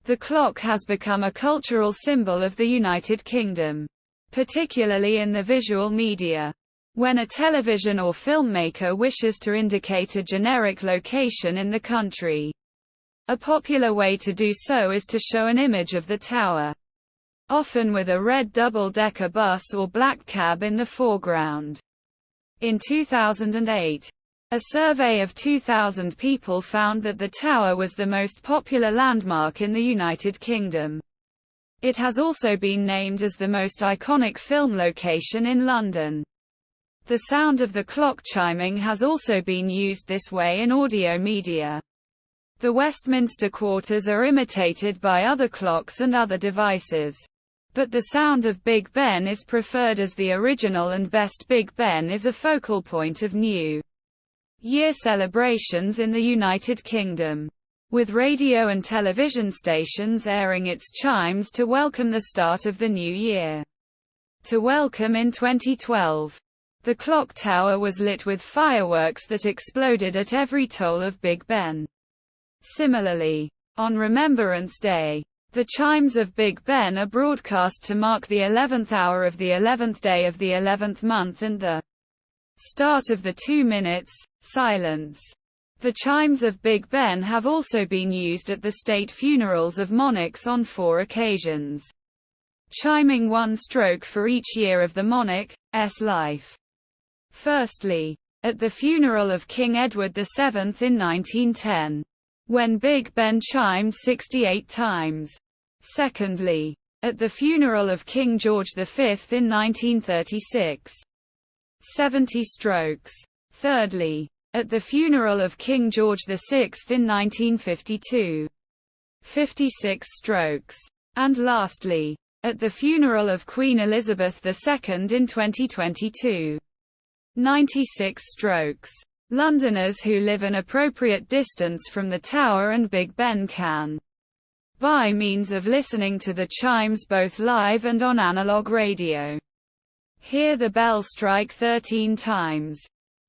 The clock has become a cultural symbol of the United Kingdom, particularly in the visual media. When a television or filmmaker wishes to indicate a generic location in the country, a popular way to do so is to show an image of the tower, often with a red double-decker bus or black cab in the foreground. In 2008, a survey of 2,000 people found that the tower was the most popular landmark in the United Kingdom. It has also been named as the most iconic film location in London. The sound of the clock chiming has also been used this way in audio media. The Westminster quarters are imitated by other clocks and other devices, but the sound of Big Ben is preferred as the original, and best Big Ben is a focal point of New Year celebrations in the United Kingdom, with radio and television stations airing its chimes to welcome the start of the new year. To welcome in 2012, the clock tower was lit with fireworks that exploded at every toll of Big Ben. Similarly, on Remembrance Day, the chimes of Big Ben are broadcast to mark the 11th hour of the 11th day of the 11th month and the start of the 2 minutes silence. The chimes of Big Ben have also been used at the state funerals of monarchs on 4 occasions, chiming 1 stroke for each year of the monarch's life. Firstly, at the funeral of King Edward VII in 1910, when Big Ben chimed 68 times. Secondly, at the funeral of King George V in 1936, 70 strokes. Thirdly, at the funeral of King George VI in 1952, 56 strokes. And lastly, at the funeral of Queen Elizabeth II in 2022, 96 strokes. Londoners who live an appropriate distance from the Tower and Big Ben can, by means of listening to the chimes both live and on analog radio, hear the bell strike 13 times.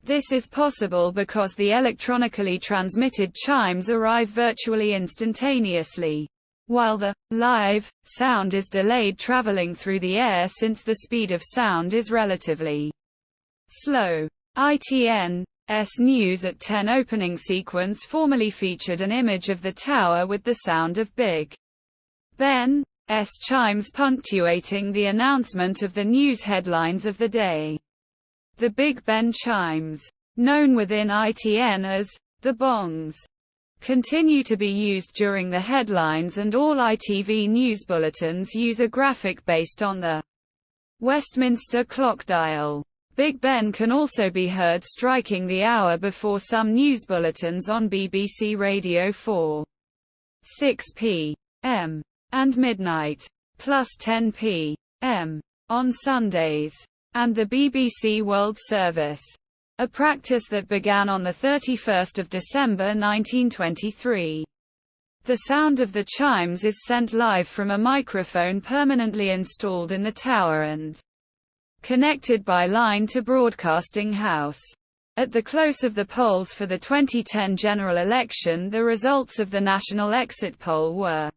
This is possible because the electronically transmitted chimes arrive virtually instantaneously, while the live sound is delayed traveling through the air since the speed of sound is relatively slow. ITN's News at 10 opening sequence formerly featured an image of the tower with the sound of Big Ben's chimes punctuating the announcement of the news headlines of the day. The Big Ben chimes, known within ITN as the bongs, continue to be used during the headlines, and all ITV news bulletins use a graphic based on the Westminster clock dial. Big Ben can also be heard striking the hour before some news bulletins on BBC Radio 4, 6 p.m. and midnight, plus 10 p.m. on Sundays, and the BBC World Service, a practice that began on 31 December 1923. The sound of the chimes is sent live from a microphone permanently installed in the tower and connected by line to Broadcasting House. At the close of the polls for the 2010 general election, the results of the national exit poll were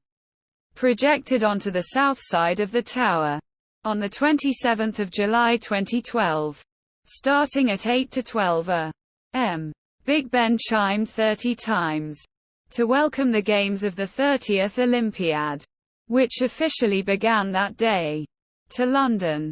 projected onto the south side of the tower on 27 July 2012. Starting at 8 to 12 a.m., Big Ben chimed 30 times to welcome the games of the 30th Olympiad, which officially began that day. To London,